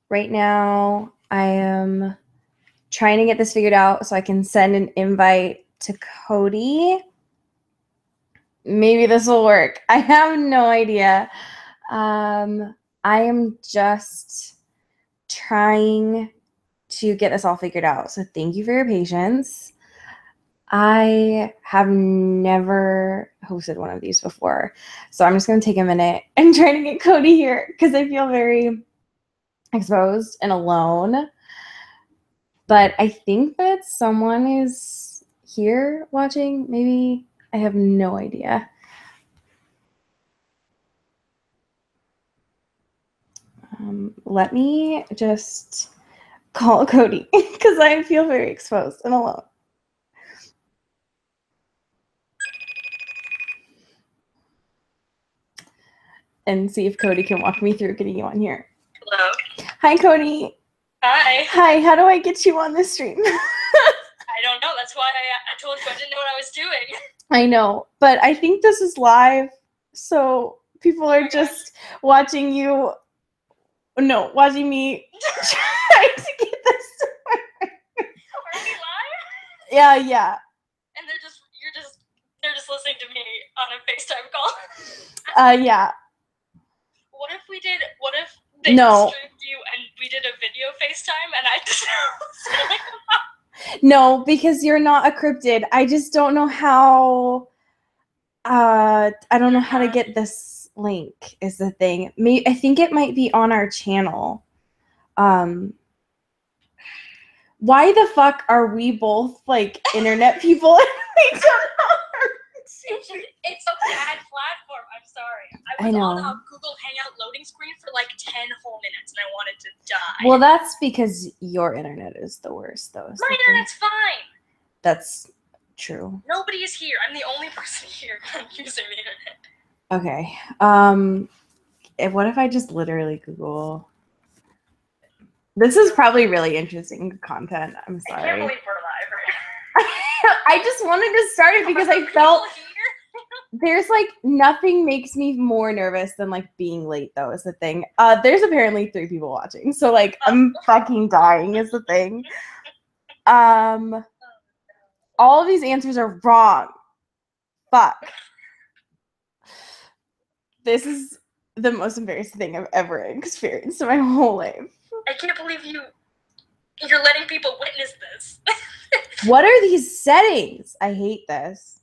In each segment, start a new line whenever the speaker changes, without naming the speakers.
right now I am trying to get this figured out so I can send an invite to Cody. Maybe this will work. I have no idea. I am just trying to get this all figured out. So thank you for your patience. I have never hosted one of these before. So I'm just going to take a minute and try to get Cody here because I feel very exposed and alone. But I think that someone is here watching. Maybe. I have no idea. Let me just call Cody because I feel very exposed and alone. And see if Cody can walk me through getting you on here.
Hello.
Hi, Cody.
Hi.
Hi, how do I get you on this stream?
I don't know. That's why I told you I didn't know what I was doing.
I know, but I think this is live, so people are just watching you. No, watching me trying to get this to work.
Are we live?
Yeah.
And they're just listening to me on a FaceTime call.
Yeah.
What if they
No.
streamed you and we did a video FaceTime and I just
No, because you're not a cryptid. I just don't know how. I don't know how to get this link. Is the thing. I think it might be on our channel. Why the fuck are we both like internet people? We don't know.
It's a bad platform. I'm sorry. I was on a Google Hangout loading screen for like 10 whole minutes and I wanted to die.
Well, that's because your internet is the worst, though.
My internet's fine.
That's true.
Nobody is here. I'm the only person here using the internet.
Okay. What if I just literally Google? This is probably really interesting content. I'm sorry.
I can't believe we're live right now.
I just wanted to start it because I felt there's like nothing makes me more nervous than like being late, though, is the thing. There's apparently 3 people watching, so like I'm fucking dying is the thing. All of these answers are wrong. Fuck. This is the most embarrassing thing I've ever experienced in my whole life.
I can't believe you're letting people witness this.
What are these settings? I hate this.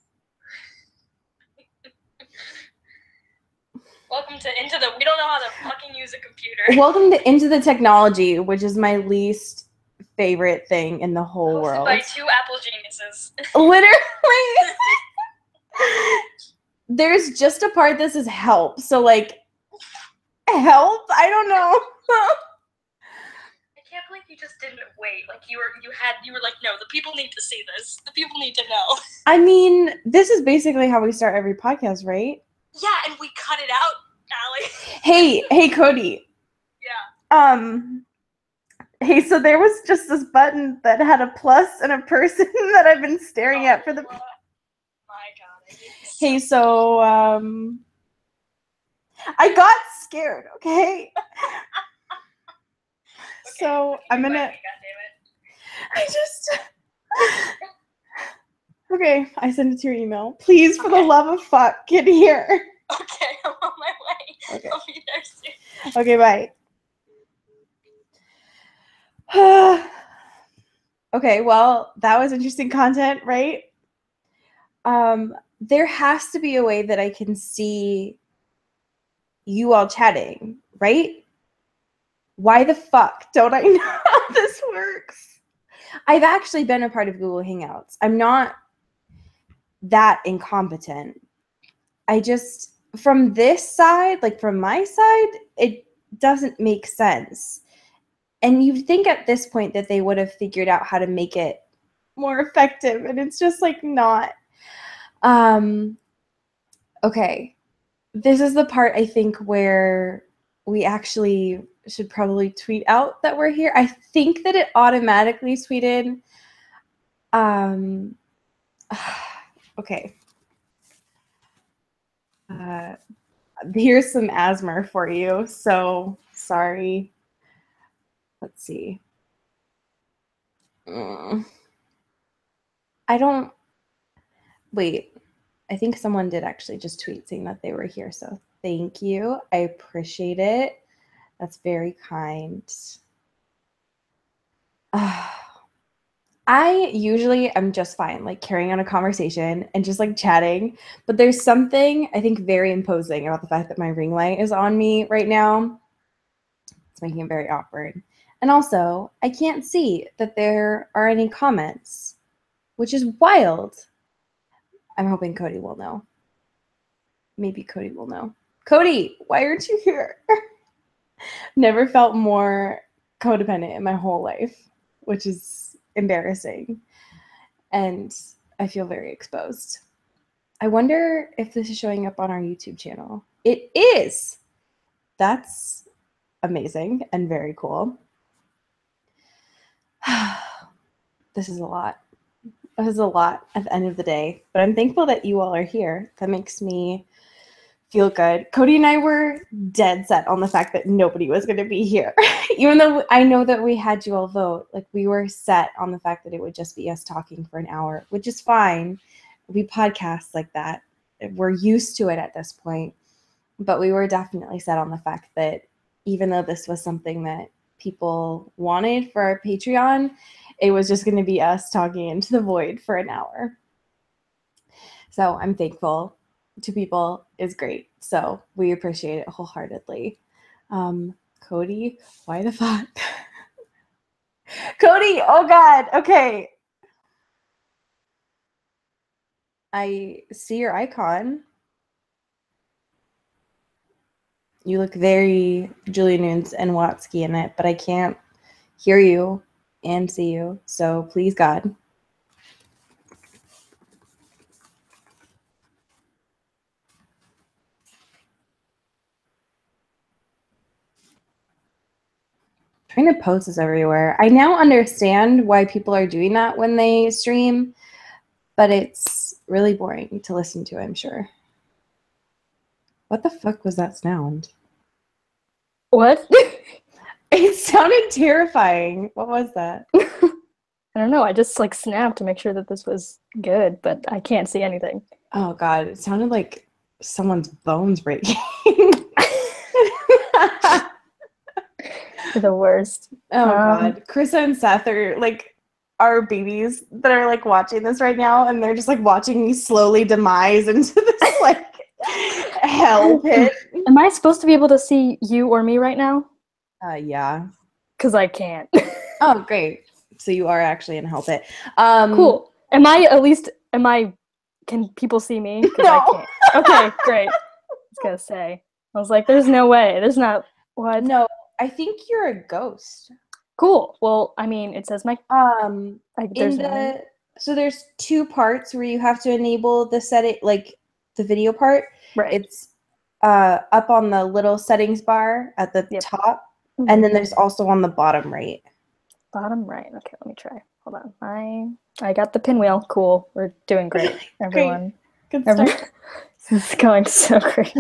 Welcome to we don't know how to fucking use a computer.
Welcome to Into the Technology, which is my least favorite thing in the whole world.
By 2 Apple geniuses.
Literally. There's just a part that says help. So like, help? I don't know.
I can't believe you just didn't wait. Like you were like, no, the people need to see this. The people need to know.
I mean, this is basically how we start every podcast, right?
Yeah, and we cut it out, Allie.
Hey, Cody.
Yeah.
Hey, so there was just this button that had a plus and a person that I've been staring at for the.
My God.
Hey, so I got scared. Okay. So I'm gonna. Okay, I sent it to your email. Please, for the love of fuck, get here.
Okay, I'm on my way.
Okay.
I'll be there soon.
Okay, bye. Okay, well, that was interesting content, right? There has to be a way that I can see you all chatting, right? Why the fuck don't I know how this works? I've actually been a part of Google Hangouts. I'm not that incompetent. I just, from this side, like from my side, it doesn't make sense. And you'd think at this point that they would have figured out how to make it more effective, and it's just like not. Okay, this is the part I think where we actually should probably tweet out that we're here. I think that it automatically tweeted. Okay. Here's some asthma for you. So sorry. Let's see. Wait, I think someone did actually just tweet saying that they were here. So thank you. I appreciate it. That's very kind. I usually am just fine, like carrying on a conversation and just like chatting. But there's something I think very imposing about the fact that my ring light is on me right now. It's making it very awkward. And also, I can't see that there are any comments, which is wild. I'm hoping Cody will know. Maybe Cody will know. Cody, why aren't you here? Never felt more codependent in my whole life, which is embarrassing. And I feel very exposed. I wonder if this is showing up on our YouTube channel. It is. That's amazing and very cool. This is a lot. This is a lot at the end of the day, but I'm thankful that you all are here. That makes me feel good. Cody and I were dead set on the fact that nobody was going to be here. Even though I know that we had you all vote, like we were set on the fact that it would just be us talking for an hour, which is fine. We podcast like that. We're used to it at this point. But we were definitely set on the fact that even though this was something that people wanted for our Patreon, it was just going to be us talking into the void for an hour. So I'm thankful to people is great. So we appreciate it wholeheartedly. Cody, why the fuck? Cody, oh God. Okay. I see your icon. You look very Julia Nunes and Watsky in it, but I can't hear you and see you. So please, God. Trying to post this everywhere. I now understand why people are doing that when they stream, but it's really boring to listen to, I'm sure. What the fuck was that sound?
What?
It sounded terrifying. What was that?
I don't know. I just like snapped to make sure that this was good, but I can't see anything.
Oh God, it sounded like someone's bones breaking.
The worst.
Oh God, Krista and Seth are like our babies that are like watching this right now, and they're just like watching me slowly demise into this like hell pit.
Am I supposed to be able to see you or me right now?
Yeah.
Because I can't.
Oh, great. So you are actually in hell pit.
Cool. Can people see me? Because
No.
I can't. Okay, great. I was gonna say. I was like, there's no way. There's not. What?
No, I think you're a ghost.
Cool. Well, I mean, it says my.
So there's two parts where you have to enable the setting, like the video part.
Right.
It's up on the little settings bar at the top, and then there's also on the bottom right.
Bottom right. Okay, let me try. Hold on. I got the pinwheel. Cool. We're doing great, everyone.
Great. Good start.
This is going so great.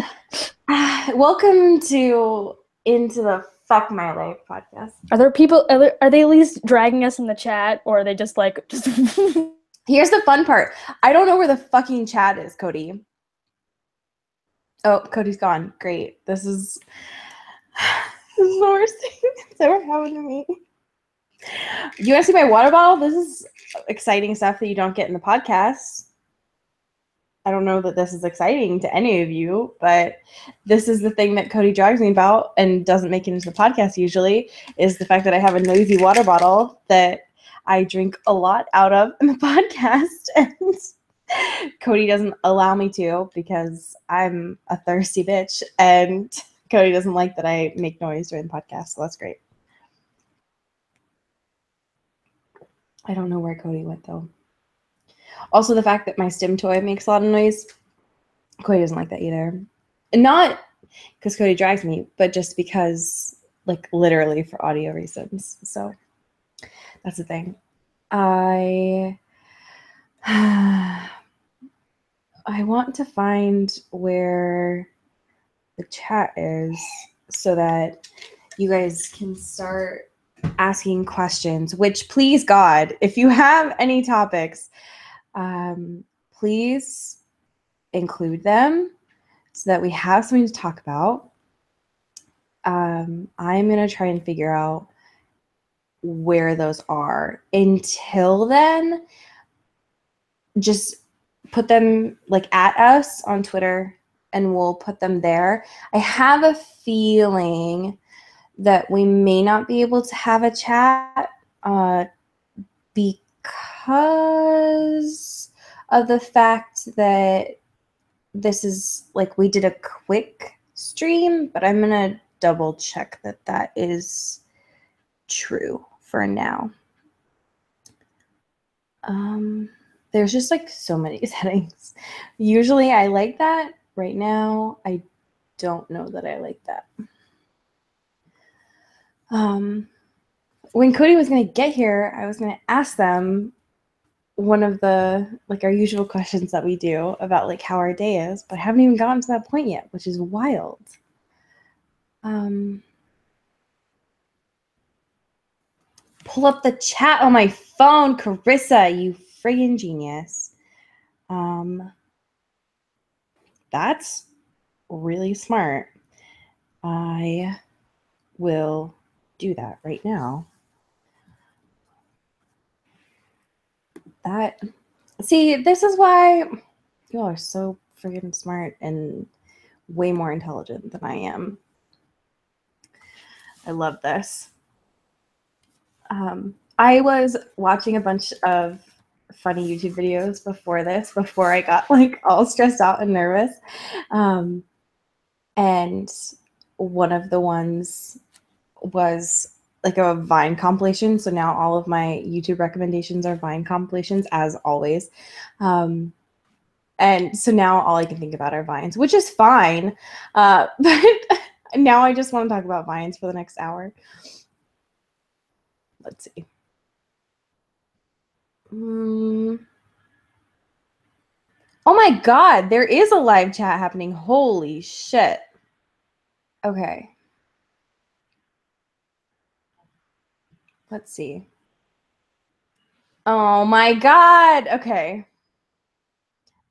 Welcome to Into the Fuck My Life podcast.
Are there people? Are they at least dragging us in the chat, or are they just like?
Here's the fun part. I don't know where the fucking chat is, Cody. Oh, Cody's gone. Great. This is the worst thing that's ever happened to me. You want to see my water bottle? This is exciting stuff that you don't get in the podcast. I don't know that this is exciting to any of you, but this is the thing that Cody drags me about and doesn't make it into the podcast usually, is the fact that I have a noisy water bottle that I drink a lot out of in the podcast, and Cody doesn't allow me to because I'm a thirsty bitch, and Cody doesn't like that I make noise during the podcast, so that's great. I don't know where Cody went, though. Also, the fact that my stim toy makes a lot of noise, Cody doesn't like that either. And not because Cody drags me, but just because, like, literally for audio reasons. So that's the thing. I want to find where the chat is so that you guys can start asking questions, which please God, if you have any topics, please include them so that we have something to talk about. I'm going to try and figure out where those are. Until then, just put them like at us on Twitter and we'll put them there. I have a feeling that we may not be able to have a chat because of the fact that this is like we did a quick stream, but I'm going to double check that that is true for now. There's just like so many settings. Usually I like that. Right now, I don't know that I like that. When Cody was going to get here, I was going to ask them one of the, like, our usual questions that we do about, like, how our day is, but I haven't even gotten to that point yet, which is wild. Pull up the chat on my phone, Carissa, you friggin' genius. That's really smart. I will do that right now. See, this is why you all are so friggin' smart and way more intelligent than I am. I love this. I was watching a bunch of funny YouTube videos before I got like all stressed out and nervous. And one of the ones was like a Vine compilation. So now all of my YouTube recommendations are Vine compilations, as always. And so now all I can think about are Vines, which is fine. But now I just want to talk about Vines for the next hour. Let's see. Oh my God, there is a live chat happening. Holy shit. Okay. Let's see. Oh my God. Okay.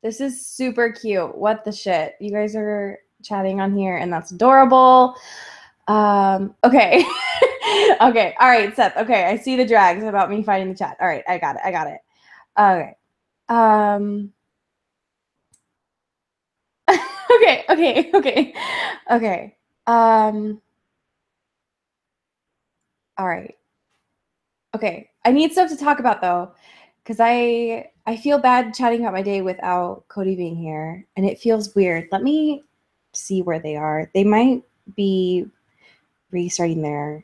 This is super cute. What the shit? You guys are chatting on here and that's adorable. Okay. Okay. All right, Seth. Okay. I see the drags about me fighting the chat. All right. I got it. Okay. Okay. All right. Okay. I need stuff to talk about though, because I feel bad chatting about my day without Cody being here, and it feels weird. Let me see where they are. They might be restarting their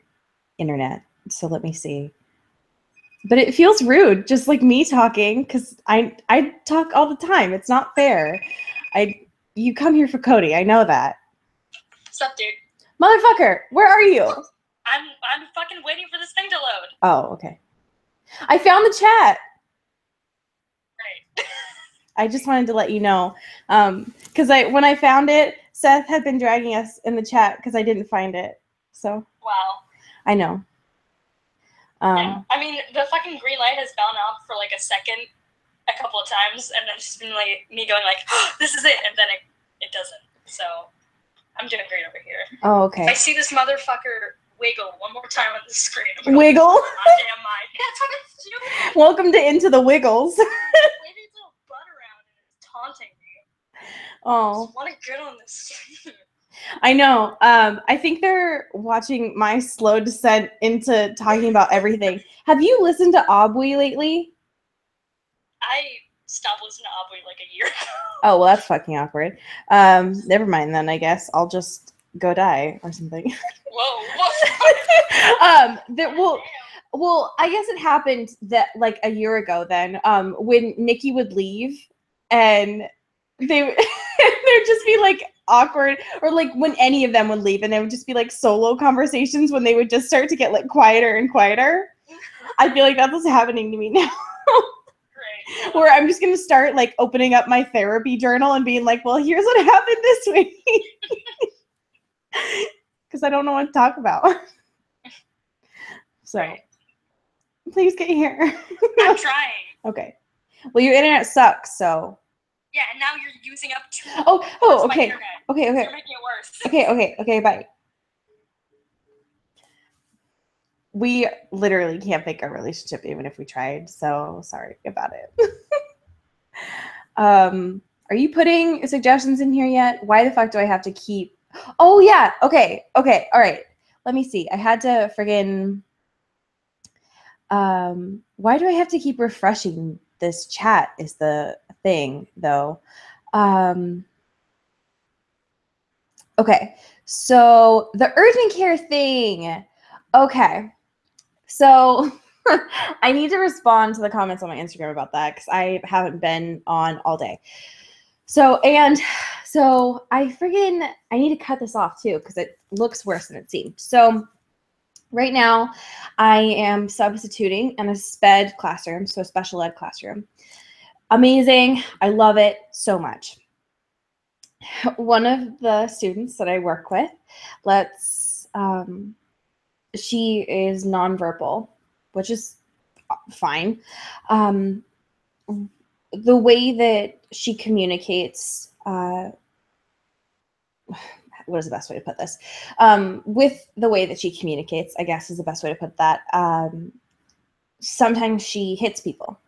internet, so let me see. But it feels rude, just like me talking, because I talk all the time. It's not fair. You come here for Cody. I know that.
What's up, dude?
Motherfucker, where are you?
I'm fucking waiting for this thing to load.
Oh, okay. I found the chat.
Great.
I just wanted to let you know, because when I found it, Seth had been dragging us in the chat because I didn't find it. So.
Wow.
I know.
Yeah. I mean, the fucking green light has gone off for like a second, a couple of times, and then it's just been like me going like, oh, "This is it," and then it doesn't. So I'm doing great over here.
Oh, okay.
If I see this motherfucker wiggle one more time on the screen.
Wiggle?
Goddamn mind. That's what it's doing.
Welcome to Into the Wiggles.
Waving its little butt around and it's taunting me.
Oh.
I just want to get on this.
I know. I think they're watching my slow descent into talking about everything. Have you listened to Obwe lately?
I stopped listening to Obwe like a year ago.
Oh, well, that's fucking awkward. Never mind then, I guess. I'll just go die or something.
Whoa.
Well, I guess it happened that like a year ago then, when Nikki would leave and there'd just be like awkward, or like when any of them would leave and there would just be like solo conversations when they would just start to get like quieter and quieter. I feel like that's what's happening to me now.
Great.
Where I'm just going to start like opening up my therapy journal and being like, well, here's what happened this week. Because I don't know what to talk about. So please get here.
I'm trying.
Okay. Well, your internet sucks, so.
Yeah, and now you're using up 2
Oh,
hours of my
okay.
internet.
Okay.
You're making it worse.
Okay, bye. We literally can't fake our relationship even if we tried, so sorry about it. Are you putting suggestions in here yet? Why the fuck do I have to keep... Oh, yeah. Okay. All right. Let me see. I had to friggin... why do I have to keep refreshing this chat is the thing, though. Okay. So the urgent care thing. Okay. So I need to respond to the comments on my Instagram about that because I haven't been on all day. So I need to cut this off too because it looks worse than it seemed. So right now I am substituting in a SPED classroom, so a special ed classroom. Amazing. I love it so much. One of the students that I work with, she is nonverbal, which is fine. The way that she communicates, what is the best way to put this? With the way that she communicates, I guess is the best way to put that. Sometimes she hits people,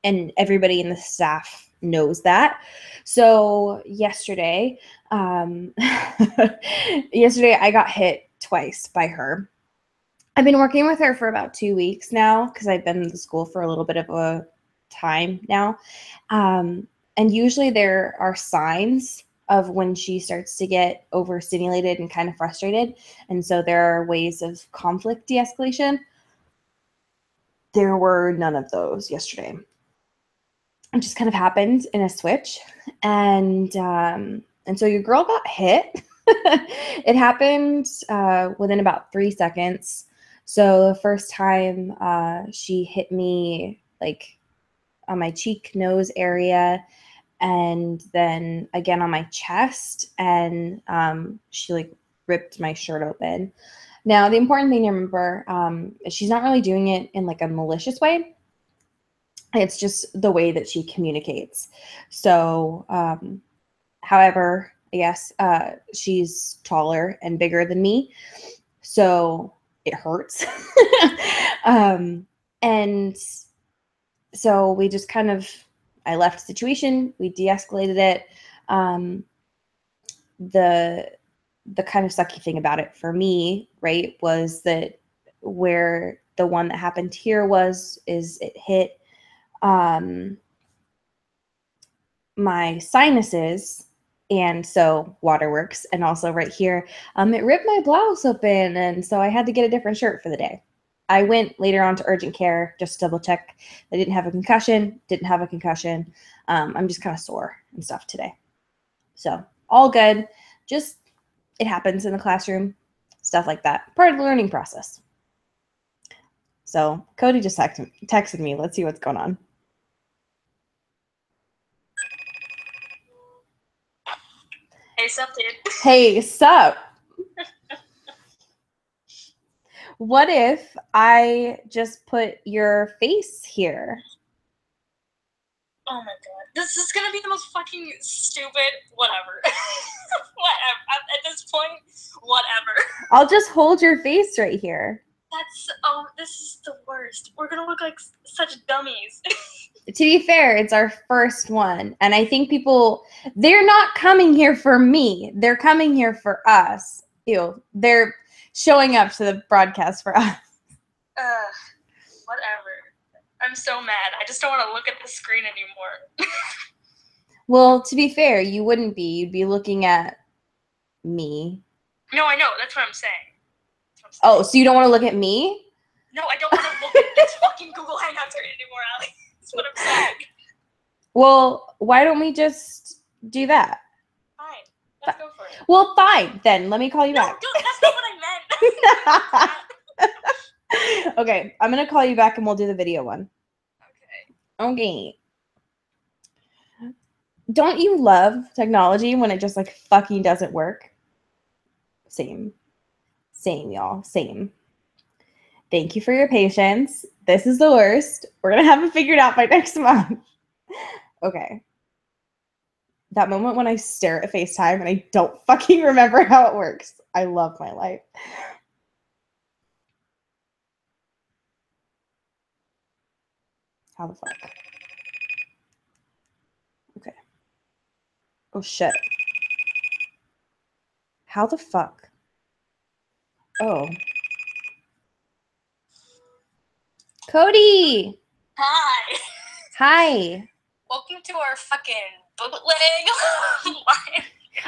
and everybody in the staff knows that. So yesterday I got hit twice by her. I've been working with her for about 2 weeks now because I've been in the school for a little bit of a time now. And usually there are signs of when she starts to get overstimulated and kind of frustrated. And so there are ways of conflict de-escalation. There were none of those yesterday. It just kind of happened in a switch. And so your girl got hit. It happened within about 3 seconds. So the first time she hit me like on my cheek, nose area, and then again on my chest, and she like ripped my shirt open. Now, the important thing to remember is she's not really doing it in like a malicious way. It's just the way that she communicates. So, however, yes, she's taller and bigger than me, so it hurts. And so we just kind of, I left the situation, we de-escalated it. The kind of sucky thing about it for me, right, was that where the one that happened here is it hit my sinuses, and so waterworks, and also right here, it ripped my blouse open, and so I had to get a different shirt for the day. I went later on to urgent care just to double check I didn't have a concussion, I'm just kind of sore and stuff today. So all good, just it happens in the classroom, stuff like that, part of the learning process. So Cody just texted me. Let's see what's going on.
Hey, sup, dude.
Hey, sup? What if I just put your face here?
Oh my god. This is gonna be the most fucking stupid whatever. Whatever. At this point, whatever.
I'll just hold your face right here.
This is the worst. We're gonna look like such dummies.
To be fair, it's our first one. And I think they're not coming here for me. They're coming here for us. Ew. They're showing up to the broadcast for us.
Whatever. I'm so mad. I just don't want to look at the screen anymore.
Well, to be fair, you wouldn't be. You'd be looking at me.
No, I know. That's what I'm saying.
Oh, so you don't want to look at me?
No, I don't want to look at this fucking Google Hangout screen anymore, Allie. That's what I'm saying. Well,
why don't we just do that?
Fine. Let's go for it.
Well, fine. Then let me call you back.
No, that's not what I meant.
Okay, I'm going to call you back and we'll do the video one.
Okay.
Don't you love technology when it just like fucking doesn't work? Same, y'all. Same. Thank you for your patience. This is the worst. We're going to have it figured out by next month. Okay. That moment when I stare at FaceTime and I don't fucking remember how it works. I love my life. How the fuck? Okay. Oh, shit. How the fuck? Oh. Cody!
Hi.
Hi.
Welcome to our fucking bootleg live.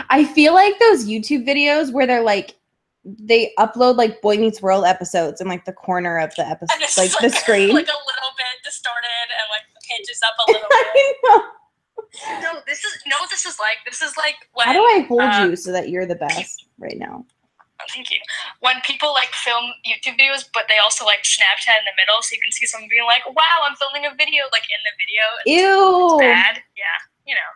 I feel like those YouTube videos where they're like, they upload like Boy Meets World episodes in like the corner of the episode, like the screen.
Like a little bit distorted and like pitches up a little bit.
I know.
No, this is what this is like. This is like when.
How do I hold you so that you're the best right now?
Thank you. When people like film YouTube videos, but they also like Snapchat in the middle, so you can see someone being like, "Wow, I'm filming a video," like in the video.
Ew.
It's bad. Yeah, you know.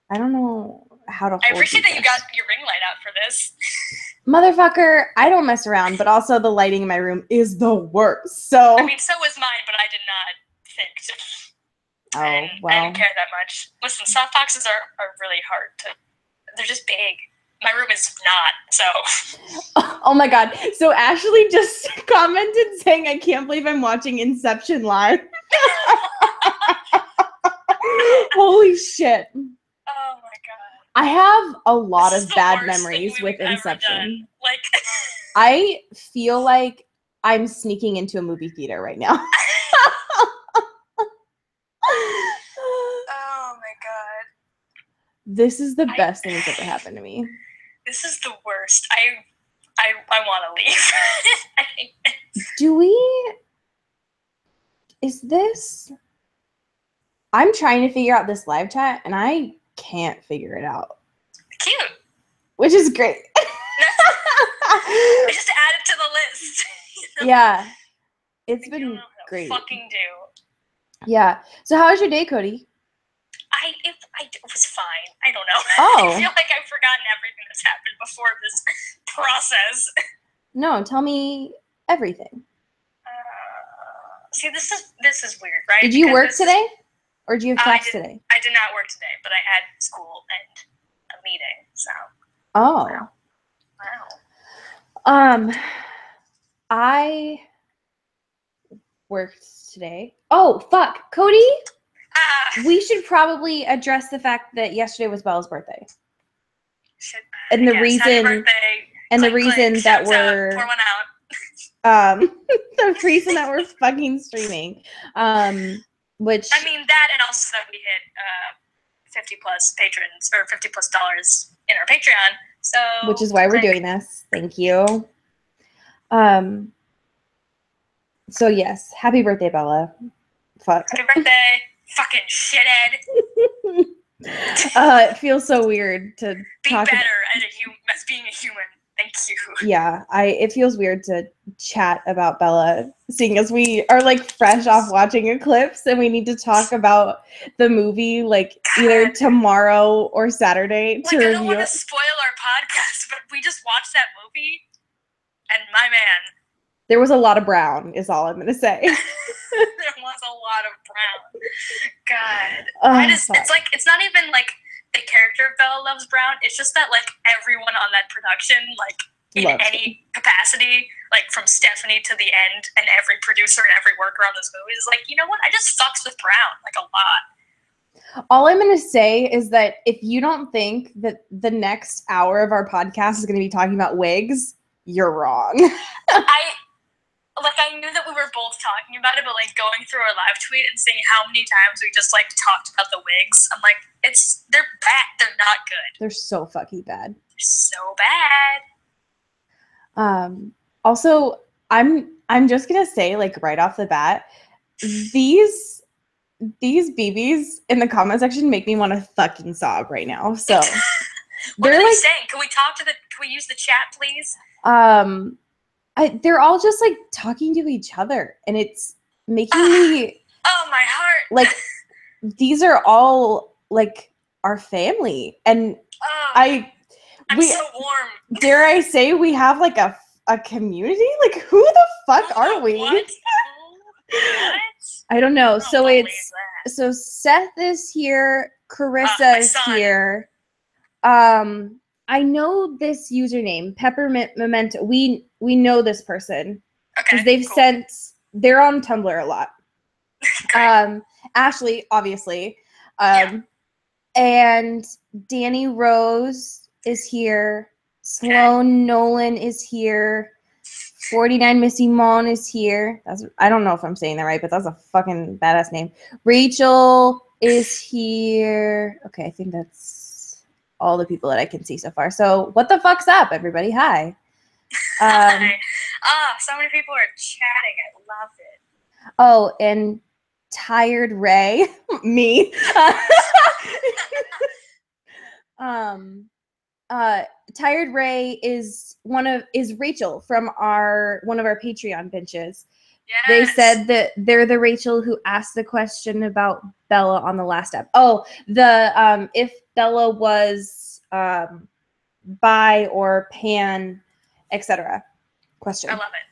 I don't know how to hold
I appreciate that you
best.
got your ring light out for this.
Motherfucker, I don't mess around, but also the lighting in my room is the worst. So
I mean, so was mine, but I did not think to. I didn't care that much. Listen, softboxes are really hard to. They're just big. My room is not, so.
Oh my god. So Ashley just commented saying, I can't believe I'm watching Inception live. Holy shit.
Oh my god.
I have a lot
This is
of
the
bad
worst
memories
thing
with
we've ever
Inception.
done. Like.
I feel like I'm sneaking into a movie theater right now.
Oh my god.
This is the best thing that's ever happened to me.
This is the worst. I want to leave. I hate this.
Do we? Is this? I'm trying to figure out this live chat and I can't figure it out.
Cute.
Which is great.
I just add it to the list. You know?
Yeah. It's
I don't know
been
how to
great.
fucking do.
Yeah. So how was your day, Cody?
It was fine. I don't know.
Oh.
I feel like I've forgotten everything that's happened before this process.
No, tell me everything.
See, this is weird, right?
Did you
Because
work today? Or did you have class today?
I did not work today, but I had school and a meeting, so.
Oh.
Wow.
I worked today. Oh, fuck. Cody? We should probably address the fact that yesterday was Bella's birthday. And the reason
birthday,
and
click,
the reason
click,
that
shouts
we're
out, pour one out.
the reason that we're fucking streaming. Which
I mean that, and also that we hit 50 plus patrons or $50+ in our Patreon. So
which is why we're doing this. Thank you. So yes, happy birthday, Bella. Fuck.
Happy birthday, fucking shithead.
It feels so weird to
Be
talk
better as being a human. Thank you.
Yeah, it feels weird to chat about Bella, seeing as we are like fresh off watching Eclipse and we need to talk about the movie like either tomorrow or Saturday to
I don't
review
want to
it.
spoil our podcast, but we just watched that movie, and my man.
There was a lot of brown, is all I'm gonna say.
There was a lot of brown. God. It's not even like the character of Bella loves Brown. It's just that like everyone on that production, like in any capacity, like from Stephanie to the end, and every producer and every worker on this movie is like, you know what? I just fucks with Brown like a lot.
All I'm going to say is that if you don't think that the next hour of our podcast is going to be talking about wigs, you're wrong.
I knew that we were both talking about it, but like going through our live tweet and seeing how many times we just like talked about the wigs, I'm like, they're bad. They're not good.
They're so fucking bad.
They're so bad.
Also, I'm just gonna say, like right off the bat, these BBs in the comment section make me want to fucking sob right now. So
what are they saying? Can we use the chat, please?
They're all just like talking to each other, and it's making me.
Oh my heart!
Like these are all like our family, and
I'm so warm.
Dare I say we have like a a community? Like, who the fuck are we?
What?
I don't know. So
believe
it's
that.
so Seth is here,
my
Carissa is
son.
here. I know this username, Peppermint Memento. We know this person because
Okay.
they've
Cool.
they're on Tumblr a lot.
Great.
Ashley, obviously.
Yeah.
And Danny Rose is here. Sloan Nolan is here. 49 Missy Mon is here. I don't know if I'm saying that right, but that's a fucking badass name. Rachel is here. Okay, I think that's all the people that I can see so far. So what the fuck's up, everybody? Hi.
Hi. So many people are chatting. I love it.
Oh, and Tired Ray, me. Tired Ray is Rachel from one of our Patreon benches.
Yes.
They said that they're the Rachel who asked the question about Bella on the last ep. Oh, the if Bella was bi or pan, etc. question.
I love it.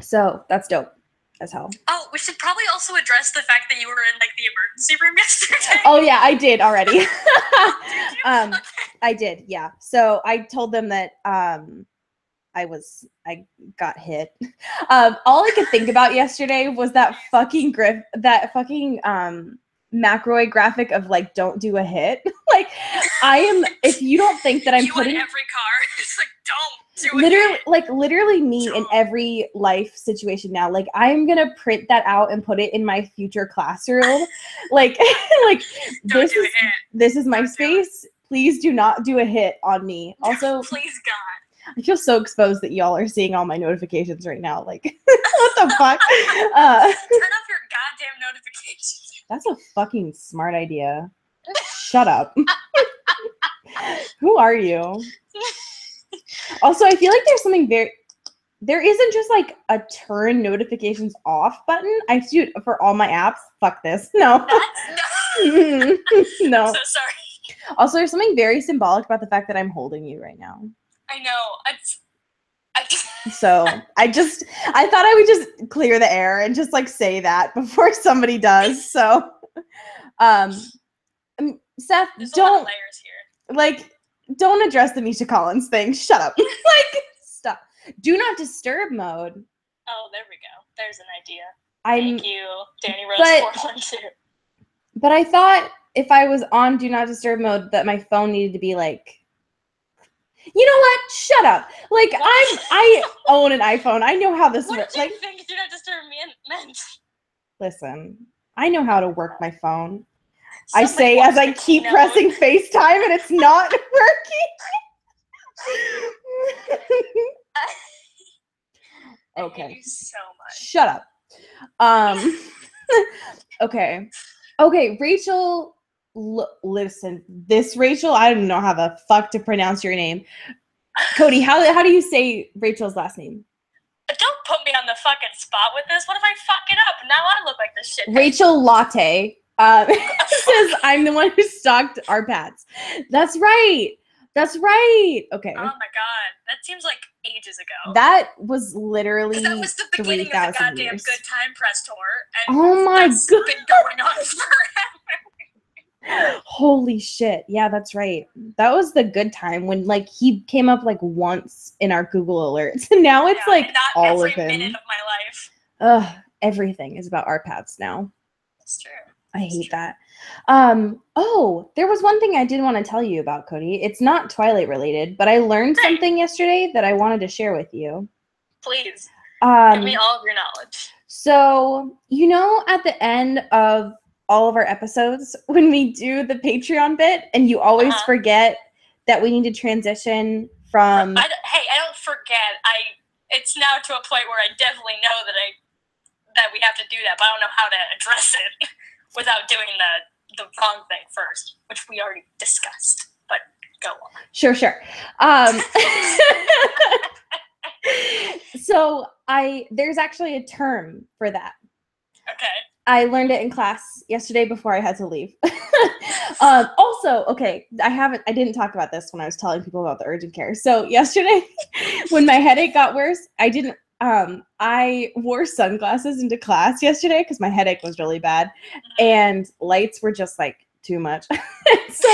So that's dope as hell.
Oh, we should probably also address the fact that you were in like the emergency room yesterday.
Oh yeah, I did already.
Did you? Okay.
I did, yeah. So I told them that I got hit. All I could think about yesterday was that fucking macroid graphic of like, don't do a hit. Like, if you don't think that I'm putting
every car, it's like, don't do it.
Literally me in every life situation now. Like, I'm gonna print that out and put it in my future classroom. Like, this is my space. Please do not do a hit on me. Also,
please God.
I feel so exposed that y'all are seeing all my notifications right now. Like, what the fuck?
Turn off your goddamn notifications.
That's a fucking smart idea. Shut up. Who are you? Also, I feel like there's something there isn't just like a turn notifications off button. I do for all my apps. Fuck this. No. No.
I'm so sorry.
Also, there's something very symbolic about the fact that I'm holding you right now.
I know.
So I thought I would just clear the air and just like say that before somebody does. So, Seth,
there's a lot of layers here.
Like, don't address the Misha Collins thing. Shut up. Like, stop. Do not disturb mode.
Oh, there we go. There's an idea.
Thank
you, Danny Rose 412.
But I thought if I was on do not disturb mode that my phone needed to be like, you know what? Shut up. Like, I own an iPhone. I know how this works.
What did you think do not disturb me meant?
Listen, I know how to work my phone. I say as I keep pressing FaceTime and it's not working. Okay.
I hate you so much.
Shut up. Okay, Rachel, listen, this Rachel, I don't know how the fuck to pronounce your name. Cody, how do you say Rachel's last name?
Don't put me on the fucking spot with this. What if I fuck it up? Now I look like this shit.
Rachel Latte says, I'm the one who stalked our pets. That's right. Okay.
Oh my god. That seems like ages ago.
That was literally
that was the beginning of the goddamn
years.
Good Time Press tour. And
oh my god.
Been going on forever.
Holy shit. Yeah, that's right. That was the good time when like he came up like once in our Google alerts. And now it's like
not
all
every
of him.
minute of my life.
Ugh, everything is about our pets now.
That's true.
I hate that. Oh, there was one thing I did want to tell you about, Cody. It's not Twilight related, but I learned something yesterday that I wanted to share with you.
Please. Give me all of your knowledge.
So, you know, at the end of all of our episodes, when we do the Patreon bit, and you always forget that we need to transition from...
I don't forget. It's now to a point where I definitely know that we have to do that, but I don't know how to address it without doing the wrong thing first, which we already discussed. But go on.
Sure. So there's actually a term for that.
Okay.
I learned it in class yesterday before I had to leave. Also, okay, I didn't talk about this when I was telling people about the urgent care. So yesterday, when my headache got worse, I wore sunglasses into class yesterday because my headache was really bad, and lights were just like too much. So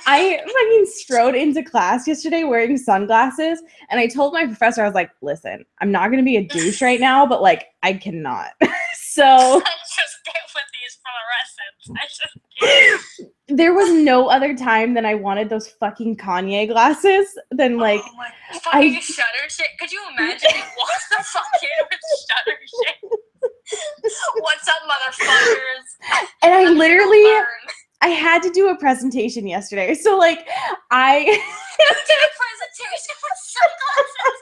I fucking strode into class yesterday wearing sunglasses, and I told my professor, I was like, listen, I'm not going to be a douche right now, but like, I cannot. So
I just get with these fluorescents. I just can't.
There was no other time than I wanted those fucking Kanye glasses than like
oh my fucking shutter shit. Could you imagine you walk the fuck in with shutter shit? What's up, motherfuckers?
And I had to do a presentation yesterday. So like
You did a presentation with sunglasses.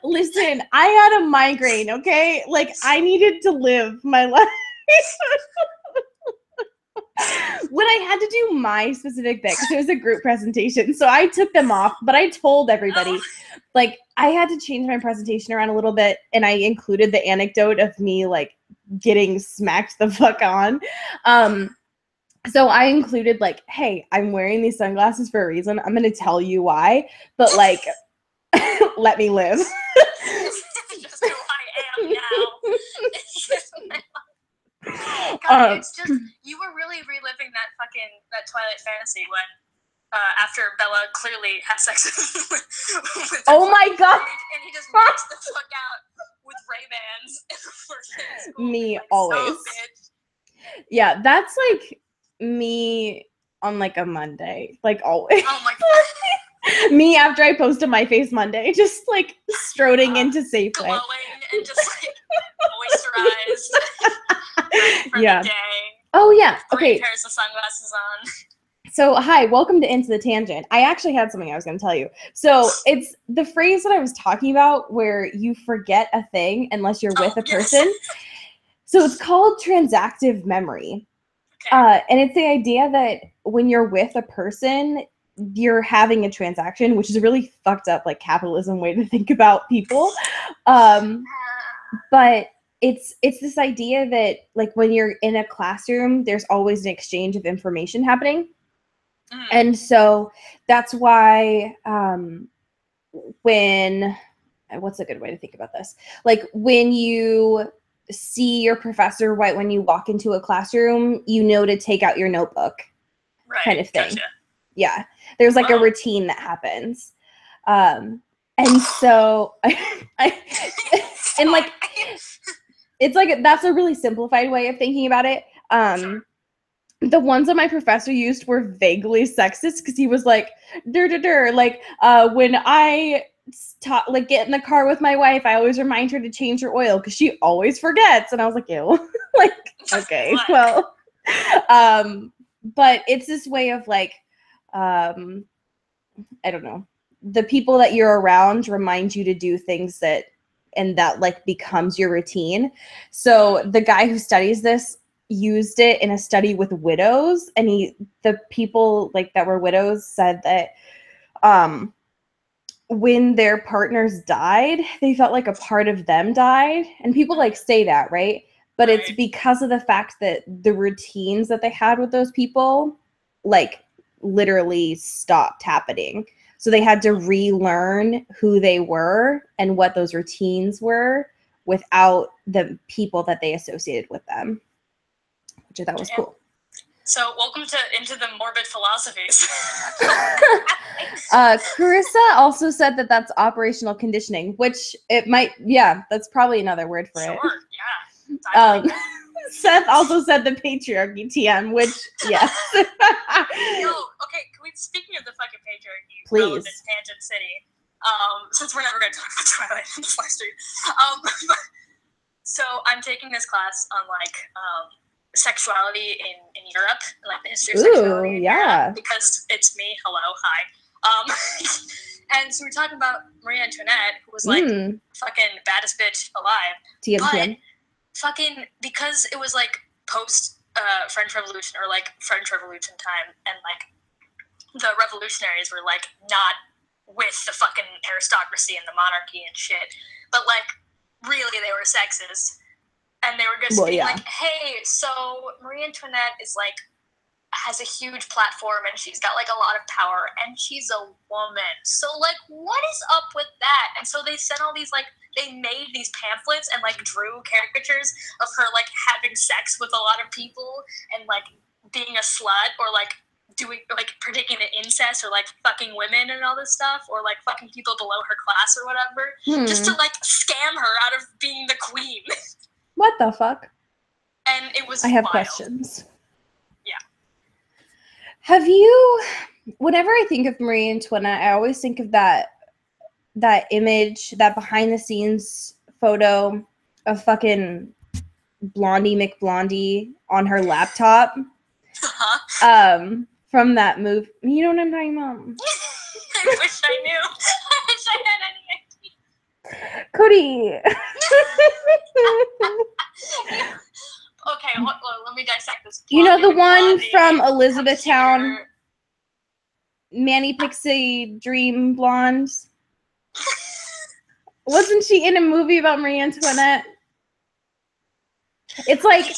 Listen, I had a migraine, okay? Like I needed to live my life. When I had to do my specific bit, because it was a group presentation, so I took them off, but I told everybody, like, I had to change my presentation around a little bit, and I included the anecdote of me, like, getting smacked the fuck on. So I included, like, hey, I'm wearing these sunglasses for a reason. I'm going to tell you why, but, like, let me live.
Just who I am now. It's just my life. God, it's just, you were really reliving that Twilight fantasy when, after Bella clearly had sex with
oh my god!
And he just knocks the fuck out with Ray-Bans in the first day of school.
Me,
like,
always. Yeah, that's like me on like a Monday, like always.
Oh my god.
Me after I posted my face Monday, just like stroding into Safeway.
Glowing and just like moisturized. For
yeah.
the day.
Oh yeah. Okay.
3 pairs of sunglasses on.
So hi, welcome to Into the Tangent. I actually had something I was going to tell you. So it's the phrase that I was talking about where you forget a thing unless you're with a person. Yes. So it's called transactive memory. Okay. And it's the idea that when you're with a person, you're having a transaction, which is a really fucked up like capitalism way to think about people. But it's this idea that like when you're in a classroom, there's always an exchange of information happening. And so that's why what's a good way to think about this? Like when you see your professor right when you walk into a classroom, you know to take out your notebook, right, kind of thing. Gotcha. Yeah. There's like a routine that happens. And so and like it's like that's a really simplified way of thinking about it. Sure. The ones that my professor used were vaguely sexist because he was like, like when I like get in the car with my wife, I always remind her to change her oil because she always forgets. And I was like, ew, like, okay, well, but it's this way of like, I don't know, the people that you're around remind you to do things that like becomes your routine. So the guy who studies this used it in a study with widows, and the people like that were widows said that when their partners died, they felt like a part of them died. And people like say that, right? But right. It's because of the fact that the routines that they had with those people like literally stopped happening. So they had to relearn who they were and what those routines were without the people that they associated with them, which I thought was cool.
So welcome into the morbid philosophies.
Carissa also said that that's operational conditioning, which it might, yeah, that's probably another word for it.
Sure, yeah.
Seth also said the patriarchy TM, which, yes.
Yo, okay, speaking of the fucking patriarchy,
please.
Tangent City, since we're never going to talk about Twilight in this live stream, so I'm taking this class on, like, sexuality in Europe, like the history of sexuality in Europe, because it's me, hello, hi. And so we're talking about Marie Antoinette, who was, like, fucking baddest bitch alive.
TM.
Fucking, because it was like post French Revolution or like French Revolution time, and like the revolutionaries were like not with the fucking aristocracy and the monarchy and shit, but like really they were sexist. And they were just being like, hey, so Marie Antoinette is like, has a huge platform and she's got like a lot of power and she's a woman. So like, what is up with that? And so they sent all these like, they made these pamphlets and like drew caricatures of her like having sex with a lot of people and like being a slut or like doing like partaking in incest or like fucking women and all this stuff or like fucking people below her class or whatever, just to like scam her out of being the queen.
What the fuck?
And it was
I have
wild.
questions.
Yeah.
Have you, whenever I think of Marie Antoinette, I always think of that image, that behind the scenes photo of fucking Blondie McBlondie on her laptop. From that movie. You know what I'm talking about?
I wish I knew. I wish I had any idea.
Cody.
Okay, let me dissect this.
You know the one
Blondie
from Elizabethtown?
computer.
Manny Pixie Dream Blondes? Wasn't she in a movie about Marie Antoinette? It's like
you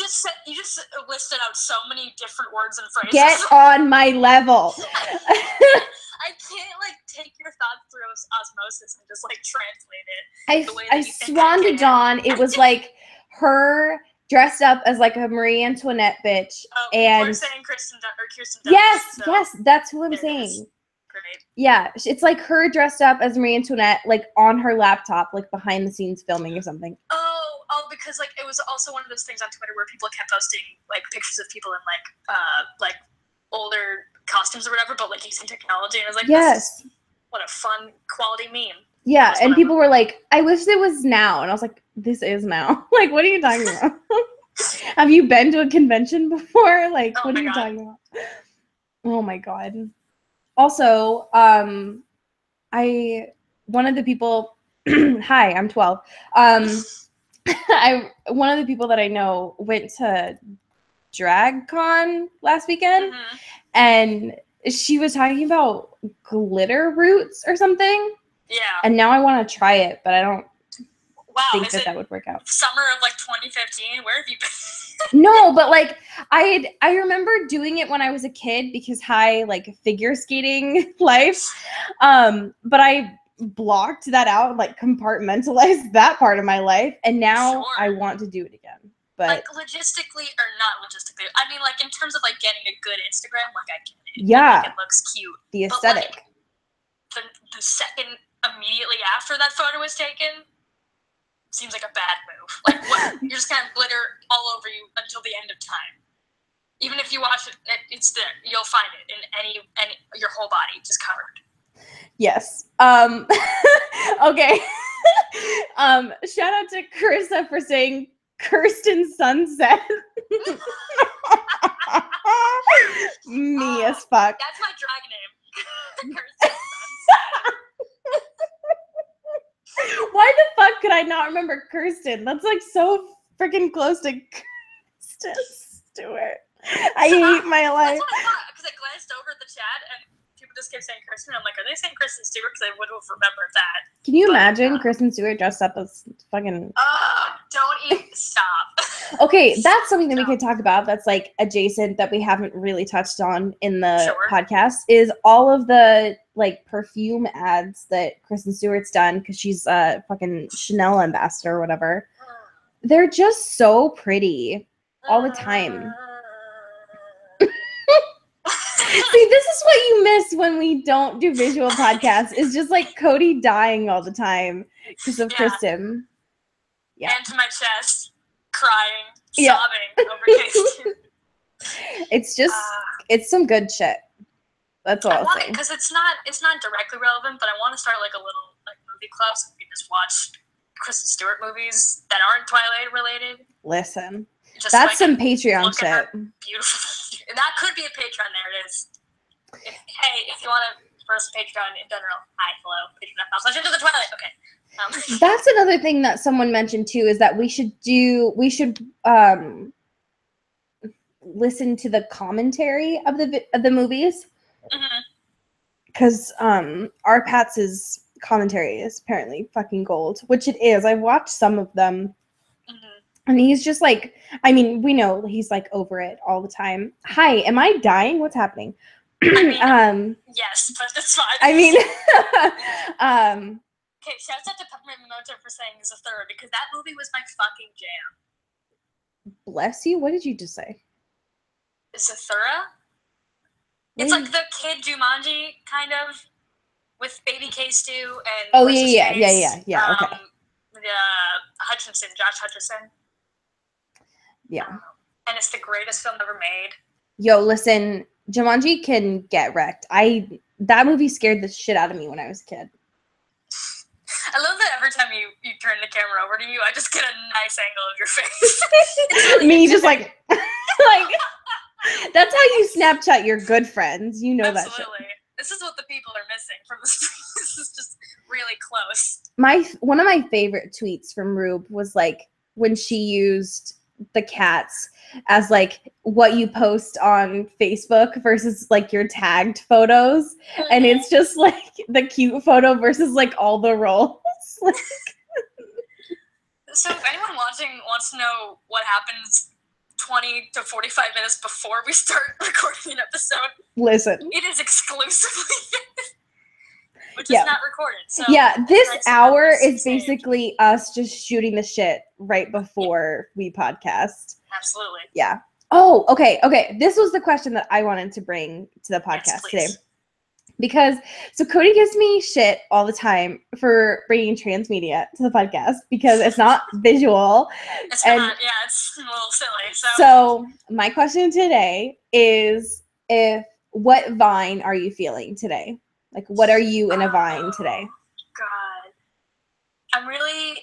just listed out so many different words and phrases.
Get on my level.
I can't like take your thoughts through osmosis and just like translate it.
I swan to Dawn. It was like her dressed up as like a Marie Antoinette bitch.
Oh,
and
we're saying Kirsten Dunst.
Yes, that's who I'm saying.
Great.
Yeah, it's like her dressed up as Marie Antoinette, like on her laptop, like behind the scenes filming or something.
Oh, because like it was also one of those things on Twitter where people kept posting like pictures of people in like older costumes or whatever, but like using technology, and I was like,
yes,
what a fun quality meme.
Yeah, and people were like, I wish it was now, and I was like, this is now. Like, what are you talking about? Have you been to a convention before? Like, what are you talking about? Oh my god. Also, one of the people, hi, I'm 12. One of the people that I know went to DragCon last weekend, and she was talking about glitter roots or something.
Yeah.
And now I want to try it, but I don't think
that
that would work out.
Summer of like 2015. Where have you been?
No, but like I remember doing it when I was a kid because like figure skating life. But I blocked that out and like compartmentalized that part of my life, and now I want to do it again. But
like logistically or not logistically, I mean like in terms of like getting a good Instagram, like I get it.
Yeah,
like, it looks cute.
The aesthetic.
But, like, the second immediately after that photo was taken seems like a bad move. Like what, you're just gonna have glitter all over you until the end of time. Even if you watch it, it's there. You'll find it in any your whole body just covered.
Yes. Okay. Shout out to Carissa for saying Kirsten Sunset. Me as fuck.
That's my drag name. Kirsten Sunset.
Why the fuck could I not remember Kirsten? That's like so freaking close to Kristen Stewart. I hate my life.
That's what I thought, because I glanced over at the chat and people just kept saying Kristen. I'm like, are they saying Kristen Stewart? Because I would have remembered that.
Can you imagine Kristen Stewart dressed up as fucking...
don't even stop.
Okay, that's something that we could talk about that's like adjacent that we haven't really touched on in the podcast is all of the like perfume ads that Kristen Stewart's done because she's a fucking Chanel ambassador or whatever. They're just so pretty all the time. See, this is what you miss when we don't do visual podcasts. Is just like Cody dying all the time because of Kristen.
Yeah. And to my chest, crying, sobbing over Kristen.
It's just, it's some good shit. That's all I'll say.
Because it's not directly relevant, but I want to start like a little like movie club so we can just watch Kristen Stewart movies that aren't Twilight related.
Listen.
Just
that's some Patreon shit.
Beautiful. That could be a Patreon. There it is. If you want to first Patreon in general, hi, hello, Patreon.com/into the Twilight. Okay.
That's another thing that someone mentioned too is that we should listen to the commentary of the movies because our Pat's commentary is apparently fucking gold, which it is. I've watched some of them. And he's just like, I mean, we know he's like over it all the time. Hi, am I dying? What's happening?
I mean, yes, but that's fine.
I mean,
okay, shouts out to Peppermint Moto for saying Zathura because that movie was my fucking jam.
Bless you. What did you just say?
Zathura? It's like the kid Jumanji, kind of, with Baby K-Stu and...
Oh, yeah. Okay.
Hutchinson, Josh Hutcherson.
Yeah.
And it's the greatest film ever made.
Yo, listen, Jumanji can get wrecked. That movie scared the shit out of me when I was a kid.
I love that every time you turn the camera over to you, I just get a nice angle of your face. Really
me just like, that's how you Snapchat your good friends. You know that shit.
Absolutely. This is what the people are missing from this. This is just really close.
One of my favorite tweets from Rube was like when she used the cats as like what you post on Facebook versus like your tagged photos, and it's just like the cute photo versus like all the rolls.
So if anyone watching wants to know what happens 20 to 45 minutes before we start recording an episode,
listen,
it is exclusively which is not recorded. So
this hour is basically us just shooting the shit right before we podcast.
Absolutely.
Yeah. Oh, okay. This was the question that I wanted to bring to the podcast today. Because, so Cody gives me shit all the time for bringing transmedia to the podcast because it's not visual.
It's not, it's a little silly.
So my question today is what Vine are you feeling today? Like, what are you in a Vine today?
God. I'm really...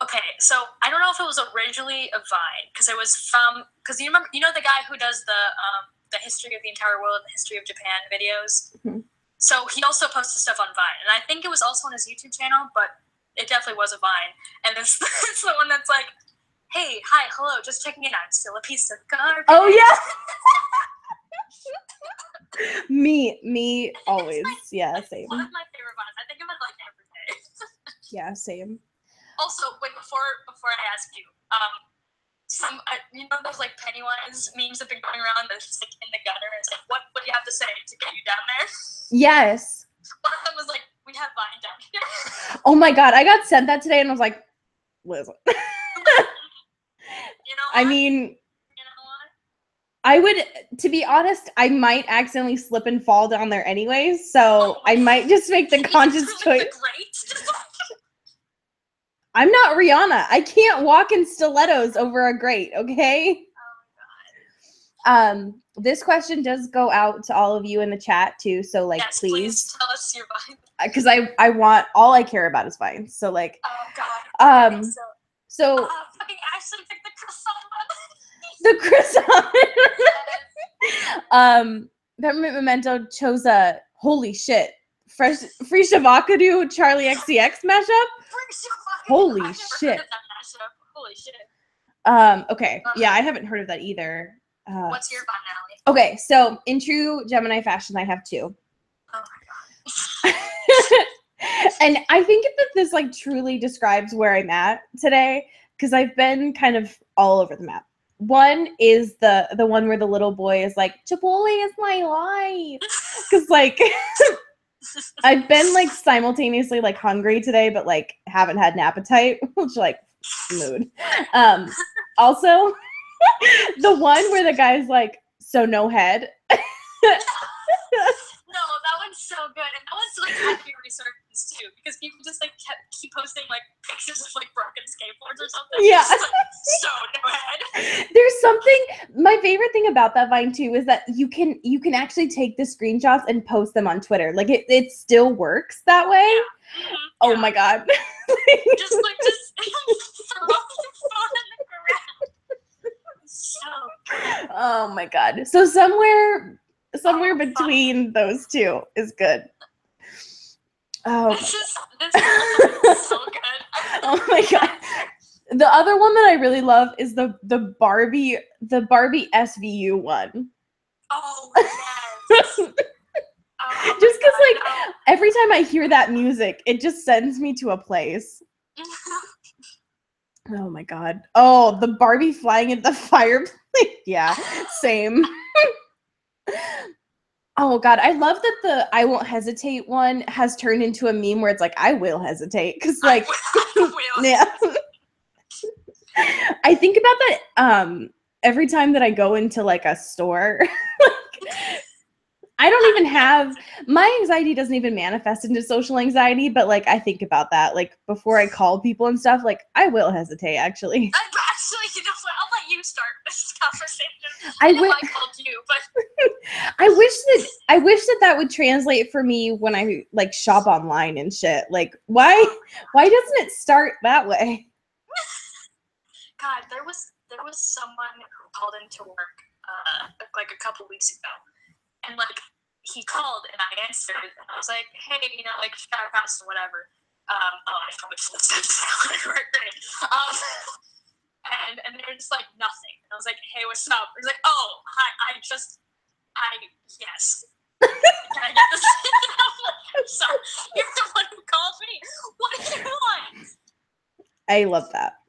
Okay, so I don't know if it was originally a Vine, because it was from... Because you know the guy who does the history of the entire world and the history of Japan videos?
Mm-hmm.
So he also posted stuff on Vine. And I think it was also on his YouTube channel, but it definitely was a Vine. And it's the one that's like, hey, hi, hello, just checking in. I'm still a piece of garbage.
Oh, yeah! Me, always. Yeah, same.
One of my favorite Vines. I think of it like every day.
Yeah, same.
Also, wait, before I ask you, you know those like Pennywise memes have been going around that's just like in the gutter. It's like, what do you have to say to get you down there?
Yes.
One of them was like, we have Vine down here.
Oh my god, I got sent that today and I was like, listen.
You know what?
I mean,
you know what?
I would, to be honest, I might accidentally slip and fall down there anyways, so I might just make the conscious choice. I'm not Rihanna. I can't walk in stilettos over a grate, okay?
Oh my god.
This question does go out to all of you in the chat too, so like
yes,
please
tell us your Vine.
Because I want, all I care about is Vine. So like
oh god. Okay,
so
fucking Ashley picked the croissant
the croissant. Peppermint Memento chose a holy shit. Free Shavakadu Charlie XCX mashup. Holy shit.
Holy shit.
Okay. Yeah, I haven't heard of that either.
What's your Vine, Allie?
Okay, so in true Gemini fashion, I have two.
Oh my god.
And I think that this like truly describes where I'm at today, because I've been kind of all over the map. One is the one where the little boy is like, Chipotle is my life. Because like I've been like simultaneously like hungry today, but like haven't had an appetite, which like mood. Also the one where the guy's like, so no head.
No, that one's so good, and that one's like happy resurgence too, because people just like keep posting like pictures of like broken skateboards or something.
Yeah.
Just, like, so no head.
There's something. My favorite thing about that Vine too is that you can actually take the screenshots and post them on Twitter. Like it still works that way.
Yeah. Mm-hmm.
Oh my god.
just throw your phone in the ground. So good.
Oh my god. So somewhere between those two is good. Oh.
This is so good.
Oh my god. The other one that I really love is the Barbie SVU one.
Oh yes.
Just because like every time I hear that music, it just sends me to a place. Oh my god. Oh, the Barbie flying in the fireplace. Yeah, same. Oh god, I love that the I won't hesitate one has turned into a meme where it's like I will hesitate because like yeah. I think about that every time that I go into like a store. Like, I don't even have my anxiety doesn't even manifest into social anxiety, but like I think about that like before I call people and stuff. Like I will hesitate actually.
Actually, you know what? I'll let you start this conversation. I know I called you, but
I wish that would translate for me when I like shop online and shit. Like why doesn't it start that way?
God, there was someone who called into work like a couple weeks ago, and like he called and I answered and I was like, hey, you know, like shout out or whatever. I probably should have said great. And they're just like nothing. And I was like, hey, what's up? He's like, oh, hi, yes. Can I get this? I'm sorry, you're the one who called me. What do you want?
I love that.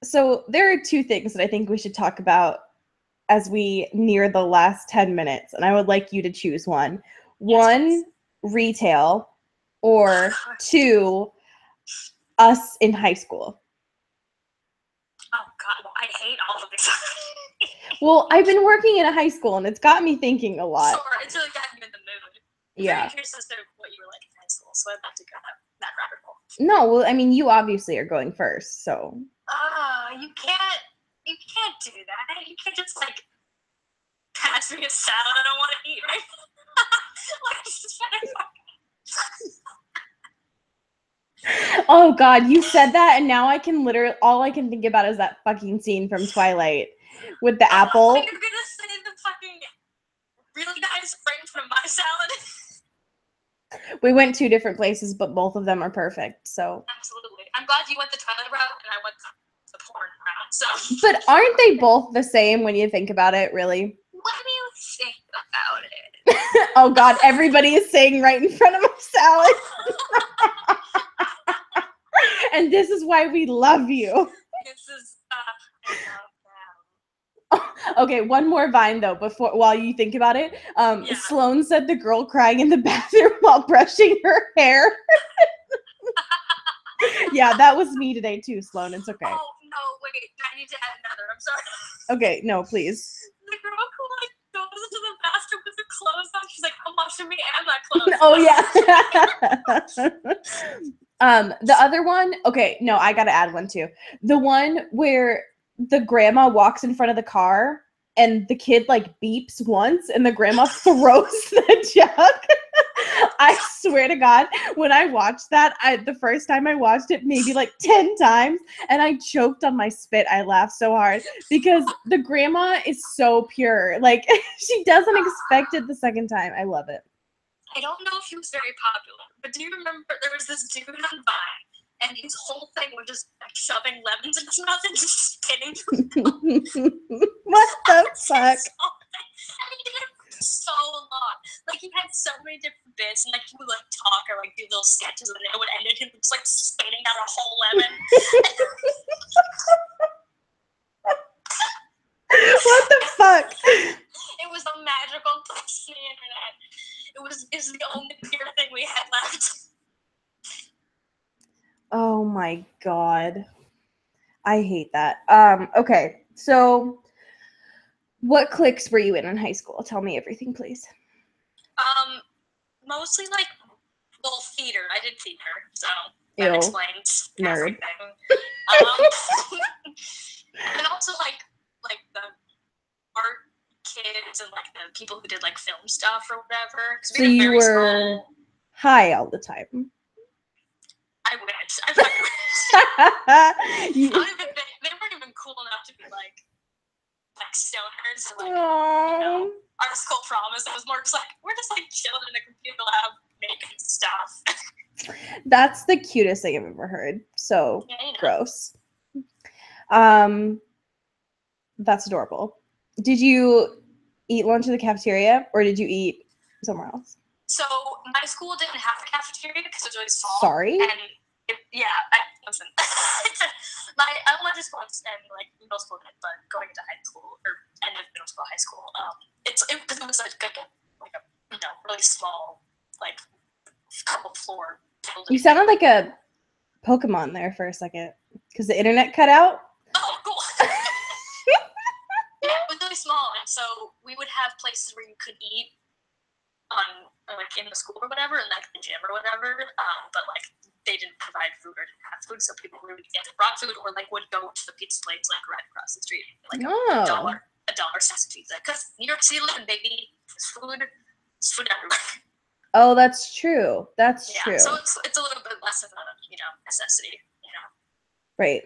So there are two things that I think we should talk about as we near the last 10 minutes, and I would like you to choose one. One, retail, or two, us in high school.
Oh God, well, I hate all of these.
Well, I've been working in a high school, and it's got me thinking a lot.
Sure, it's really got you in the mood.
Yeah.
I'm curious as to what you were like in high school, so I'd love to go that rabbit hole.
No, well, I mean, you obviously are going first, so.
You can't do that. You can't just like pass me a salad I don't want to eat right now.
Oh God, you said that, and now I can literally all I can think about is that fucking scene from Twilight with the apple.
You're gonna say the fucking really nice right in front of my salad.
We went two different places, but both of them are perfect. So
absolutely, I'm glad you went the Twilight route and I went the porn route. So,
but aren't they both the same when you think about it? Really?
What do you think about it?
Oh God, everybody is saying right in front of my salad. And this is why we love you.
This is I love them.
Okay, one more vine though while you think about it. Sloan said the girl crying in the bathroom while brushing her hair. Yeah, that was me today too, Sloan. It's okay.
Oh no, wait, I need to add another. I'm sorry.
Okay, no, please.
The girl who like goes into the bathroom with her clothes on. She's like, I'm washing me and my clothes.
Oh yeah. The other one, okay, no, I gotta add one too. The one where the grandma walks in front of the car and the kid like beeps once and the grandma throws the jug. I swear to God, when I watched that, the first time I watched it maybe like 10 times and I choked on my spit. I laughed so hard because the grandma is so pure. Like she doesn't expect it the second time. I love it.
I don't know if he was very popular, but do you remember there was this dude on Vine and his whole thing was just like shoving lemons in his mouth and just spitting them.
What the fuck?
And he did it for so long. Like he had so many different bits and like he would like talk or like do little sketches and it would end in him just like spitting out a whole lemon.
What the fuck?
It was a magical place on the internet. It's the only pure thing we had left.
Oh my God. I hate that. Okay, so what cliques were you in high school? Tell me everything, please.
Mostly like little theater. I did theater, so that
Ew.
explains
Nerd.
everything. And also like the art kids and like the people who did like film stuff or whatever.
So you were high all the time.
I wish. I fucking wish. They weren't even cool enough to be like stoners and like you know, our school promise. It was more just like we're just like chilling in the computer lab making stuff.
That's the cutest thing I've ever heard. So
yeah, you know.
Gross. That's adorable. Did you eat lunch in the cafeteria or did you eat somewhere else?
So my school didn't have a cafeteria because it was really small.
Sorry?
And Listen. My elementary school and like middle school, but going into high school or end of middle school, high school, it was like a really small, like couple floor building.
You sounded like a Pokemon there for a second because the internet cut out.
Oh, cool. Yeah, it was really small, and so we would have places where you could eat like in the school or whatever, and like the gym or whatever. But like they didn't provide food or didn't have food, so people would either brought food or like would go to the pizza place like right across the street, like a dollar $1 pizza. Because New York City, living, baby, there's food everywhere.
Oh, that's true. That's true.
So it's a little bit less of a necessity,
Right.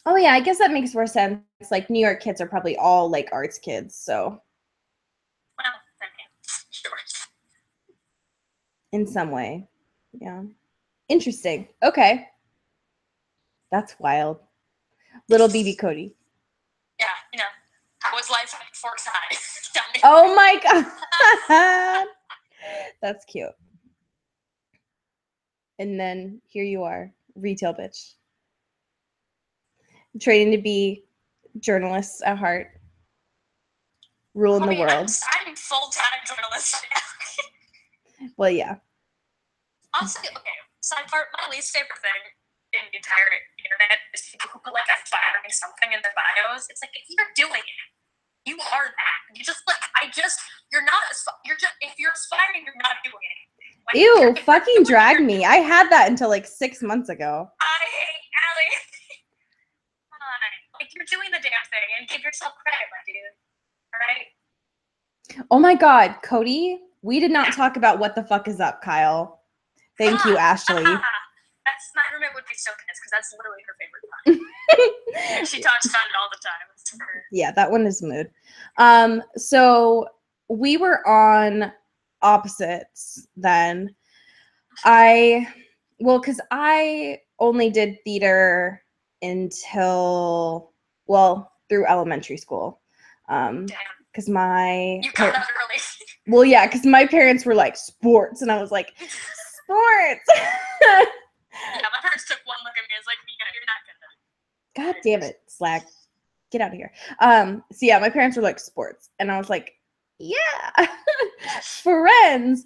Oh yeah, I guess that makes more sense. Like New York kids are probably all like arts kids, so.
Well, sure.
In some way, yeah. Interesting. Okay. That's wild. Little BB Cody.
Yeah, how was life at Forks High? Tell me.
Oh my God. That's cute. And then here you are, retail bitch. Training to be journalists at heart. Ruling the world.
I'm full-time journalist now.
Well, yeah.
Honestly, okay, side part, my least favorite thing in the entire internet is people who put like aspiring something in their bios. It's like, if you're doing it, you are that. You just like, you're not, if you're aspiring, you're not doing it. Like,
Ew, fucking drag me. I had that until like 6 months ago.
I hate Allie. Come on. Like, you're doing the damn thing and give yourself credit, my dude. All right?
Oh my God, Cody, we did not talk about what the fuck is up, Kyle. Thank you, Ashley.
That's my roommate would be so pissed because that's literally her favorite time. She talks about it all the time. It's her.
Yeah, that one is mood. So we were on opposites then. Because I only did theater until, through elementary school. Because
you got up early.
Well, yeah, because my parents were like, sports, and I was like, sports.
Yeah, my parents took one look at me and was like, Mika, you're not gonna.
God damn it, slag. Get out of here. So yeah, my parents were like, sports, and I was like, yeah. Friends,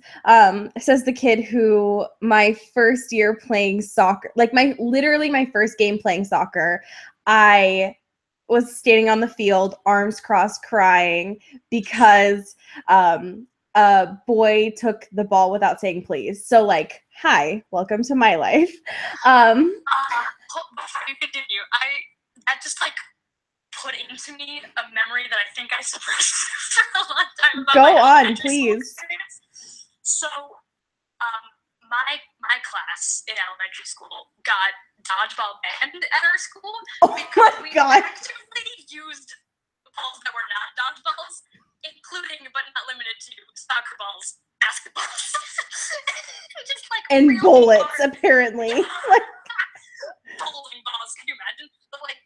says the kid who my first year playing soccer, like literally my first game playing soccer, I was standing on the field, arms crossed, crying because a boy took the ball without saying please. So like, hi, welcome to my life.
Before you continue, that just like put into me a memory that I think I suppressed for a long time.
Go on, please.
So, my class in elementary school got dodgeball banned at our school because we actively used balls that were not dodgeballs, including but not limited to soccer balls, basketballs, just like
and bullets, apparently.
Bowling balls, can you imagine? But like,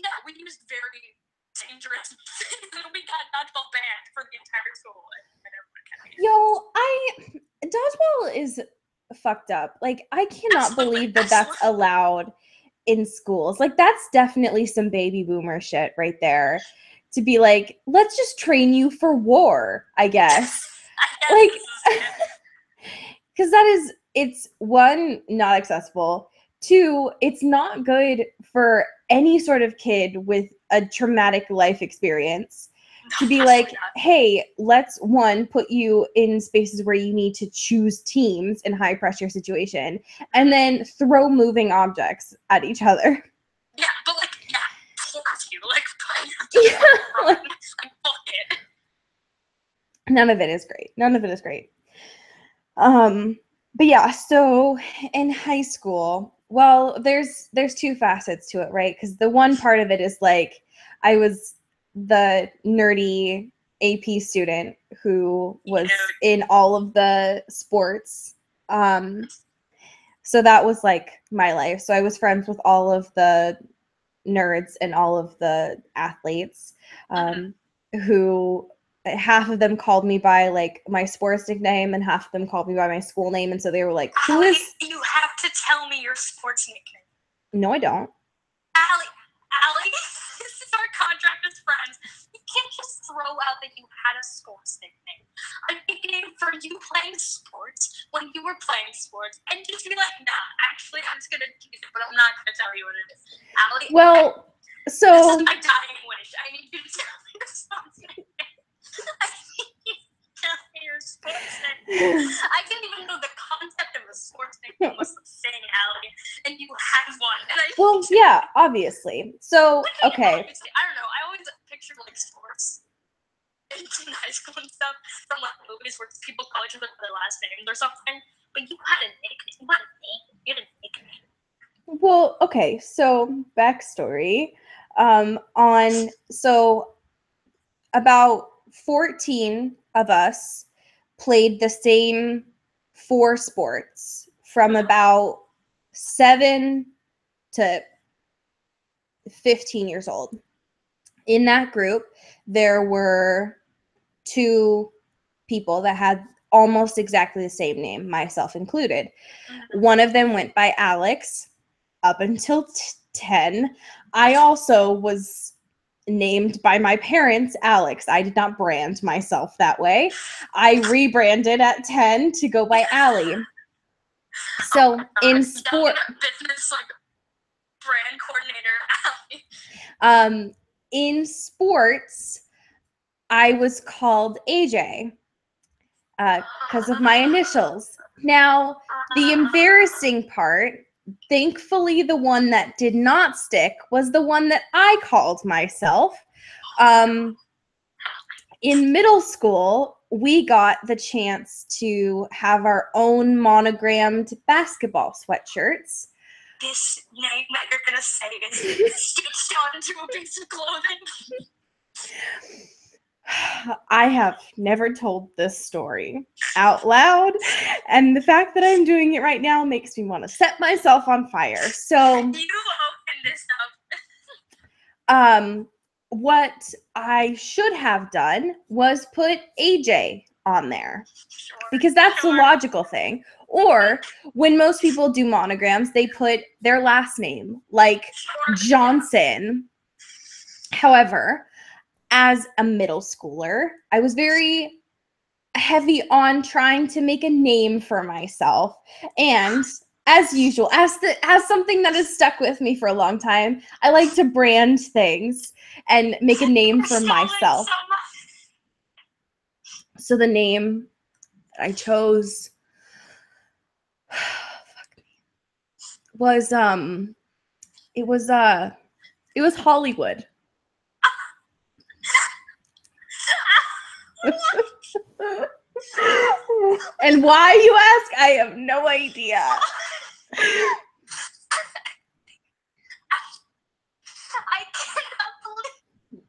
yeah, we used very dangerous things, and we got dodgeball banned for the entire school.
Dodgeball is fucked up. Like, I cannot believe that that's allowed in schools. Like, that's definitely some baby boomer shit right there. To be like, let's just train you for war, I guess. Like, because it's one, not accessible. Two, it's not good for any sort of kid with a traumatic life experience to be like, hey, let's put you in spaces where you need to choose teams in high pressure situation and then throw moving objects at each other.
Yeah, but like, torch you, like, bucket.
None of it is great. But yeah, so in high school, there's two facets to it, right? Because the one part of it is like, I was the nerdy AP student who was in all of the sports. So that was like my life. So I was friends with all of the nerds and all of the athletes who half of them called me by like my sports nickname and half of them called me by my school name. And so they were like, who is...
You have to tell me your sports nickname.
No, I don't.
Allie, this is our contract as friends. You can't just throw out that you had a sports nickname. A nickname for you playing sports when you were playing sports, and just be like, nah, actually, I'm just going to use it, but I'm not going to tell you what it is. Allie,
well, so...
This is my dying wish. I need you to tell me your sports nickname. I need you to tell me your sports nickname. I didn't even know the concept of a sports nickname was a thing, Allie, and you have one.
Well, yeah, obviously. So, okay.
I don't know. I always picture like sports in high school and stuff from like movies where people call each other by their last names or something. But you had a nickname. What a name? You had a nickname.
Well, okay. So backstory. About 14 of us played the same 4 sports from about 7 to 15 years old. In that group, there were 2 people that had almost exactly the same name, myself included. One of them went by Alex up until 10. I also was named by my parents Alex. I did not brand myself that way. I rebranded at 10 to go by Allie. So in sport,
business like brand coordinator Allie.
In sports, I was called AJ because of my initials. Now, the embarrassing part, thankfully the one that did not stick was the one that I called myself. In middle school, we got the chance to have our own monogrammed basketball sweatshirts.
This name that you're going to say is stitched onto a piece of clothing.
I have never told this story out loud, and the fact that I'm doing it right now makes me want to set myself on fire. So,
you opened this up.
What I should have done was put AJ on there, because that's the logical thing. Or when most people do monograms, they put their last name, like Johnson. However, as a middle schooler, I was very heavy on trying to make a name for myself. And as usual, as something that has stuck with me for a long time, I like to brand things and make a name for myself. So the name I chose was it was Hollywood. And why, you ask? I have no idea.
I cannot believe.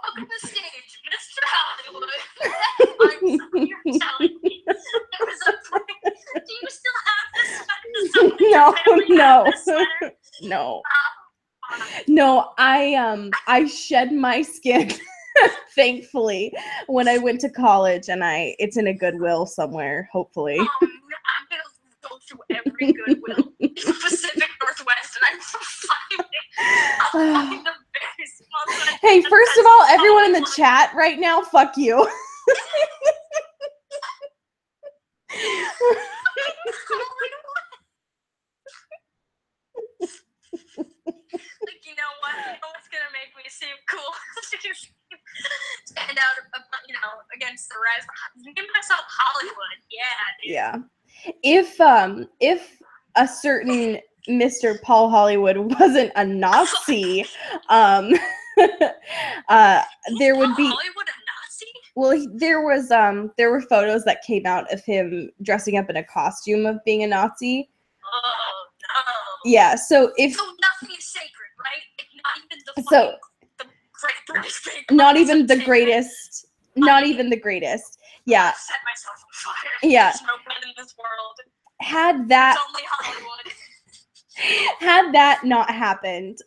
Welcome to stage, Mr. Hollywood. I'm sorry you're telling me there was a point. Do you still have this sweater?
No. I shed my skin. Thankfully, when I went to college, and it's in a Goodwill somewhere, hopefully.
I'm gonna go through every Goodwill in the Pacific Northwest, and I'll find the very small.
Hey, first of all, everyone in the chat right now, fuck you.
Like, you know what? You know what's gonna make me seem cool? Stand out, against the rest. Name myself Hollywood. Yeah, dude.
Yeah. If a certain Mr. Paul Hollywood wasn't a Nazi, there would be.
Hollywood a Nazi?
Well, there were photos that came out of him dressing up in a costume of being a Nazi.
Oh no.
Yeah. So
nothing is sacred, right? Like, not even the great British big.
Not even the greatest. Not even the greatest. Yeah.
I've set myself on fire.
Yeah.
There's no good in this world.
Had that.
It's only Hollywood.
Had that not happened,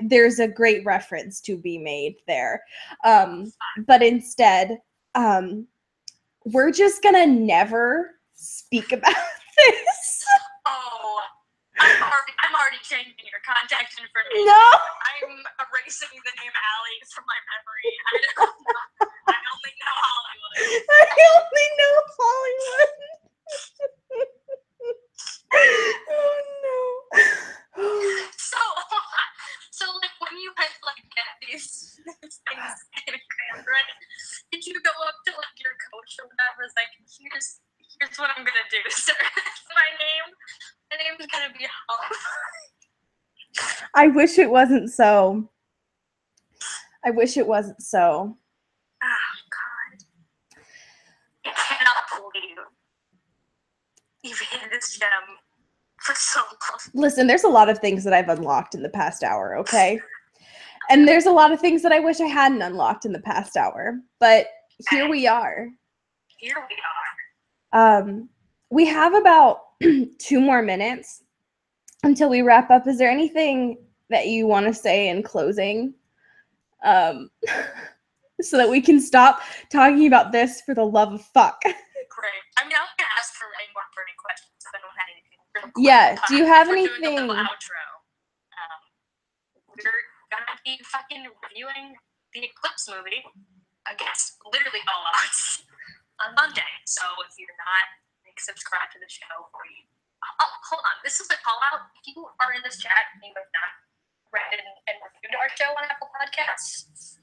there's a great reference to be made there. But instead, we're just gonna never speak about this.
Oh, I'm already changing your contact information.
No!
I'm erasing the name Allie from my memory. I only know Hollywood.
I only know Hollywood. Oh no.
So like when you had like get these things Instagram, right? Did you go up to like your coach or whatever? It's like, here's what I'm gonna do, sir. My name's gonna be Hollywood.
I wish it wasn't so. I wish it wasn't so.
Oh God. I cannot believe you've hid this gem for so long.
Listen, there's a lot of things that I've unlocked in the past hour, okay? And there's a lot of things that I wish I hadn't unlocked in the past hour. But here we are.
Here we are.
We have about 2 more minutes until we wrap up. Is there anything that you want to say in closing? So that we can stop talking about this for the love of fuck.
Great. I mean, I was gonna ask for any more burning questions if anyone had anything.
Yeah. Do you have
We're
anything?
doing a little outro. We're gonna be fucking reviewing the Eclipse movie against literally all odds on Monday. So if you're not subscribed to the show, or you, hold on, this is a call out. If you are in this chat and you have not read and reviewed our show on Apple Podcasts,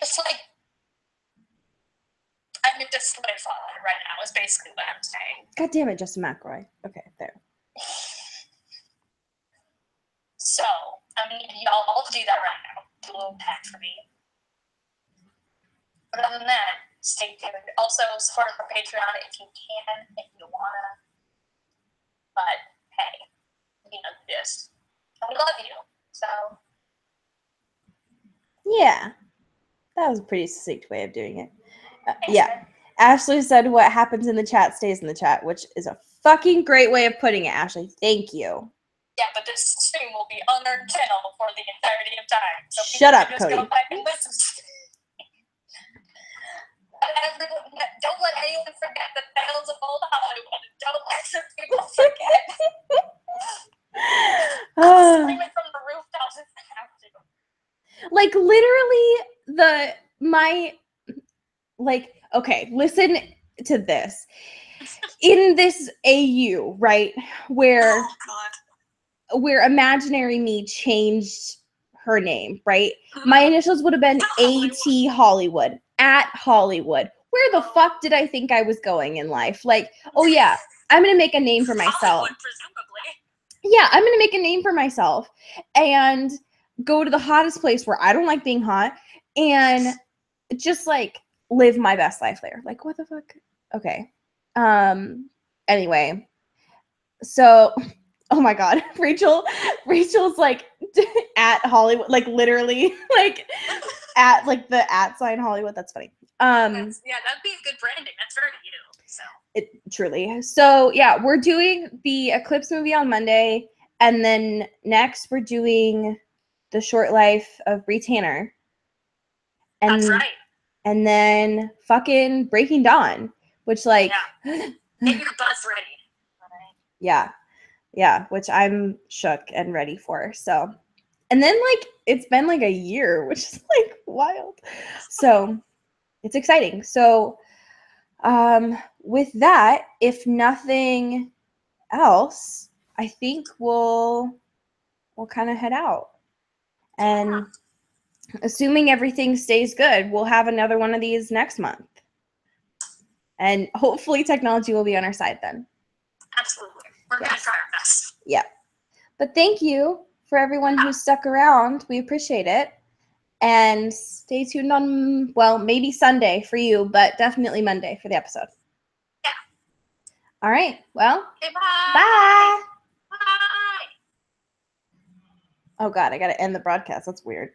just like, I'm in dismissal right now is basically what I'm saying.
God damn it, Justin McElroy. Okay, there.
So, I mean, y'all all do that right now. Do a little pack for me. But other than that, stay tuned. Also, support our Patreon if you can, if you wanna. But, hey, you know this. We love you. So.
Yeah. That was a pretty succinct way of doing it.
Thanks,
Yeah.
man.
Ashley said what happens in the chat stays in the chat, which is a fucking great way of putting it, Ashley. Thank you.
Yeah, but this stream will be on our channel for the entirety of time. So
Shut up,
just
Cody.
Go back and listen. Don't let anyone forget the tales of old Hollywood. Don't let some people forget. I'll scream it from the rooftops if I have to.
Like literally okay, listen to this. In this AU, right, where imaginary me changed her name, right? My initials would have been AT Hollywood, at Hollywood. Where the fuck did I think I was going in life? Like, oh yeah, I'm gonna make a name for myself.
Hollywood, presumably.
Yeah, I'm gonna make a name for myself and go to the hottest place where I don't like being hot and just like live my best life there. Like, what the fuck? Okay. Anyway, so oh my god, Rachel's like at Hollywood, like literally like at like the at sign Hollywood. That's funny.
Yeah, that'd be good branding. That's very you. So
it truly. So yeah, we're doing the Eclipse movie on Monday, and then next we're doing the short life of Bree Tanner. And
that's right.
And then fucking Breaking Dawn, which like
get your buzz ready.
Yeah. Yeah, which I'm shook and ready for. So, and then like it's been like a year, which is like wild. So, it's exciting. So, with that, if nothing else, I think we'll kind of head out. And assuming everything stays good, we'll have another one of these next month. And hopefully technology will be on our side then.
Absolutely. We're going to try our best.
Yeah. But thank you for everyone who stuck around. We appreciate it. And stay tuned on, well, maybe Sunday for you, but definitely Monday for the episode.
Yeah.
All right. Well,
okay, bye.
Bye.
Bye.
Oh, God, I got to end the broadcast. That's weird.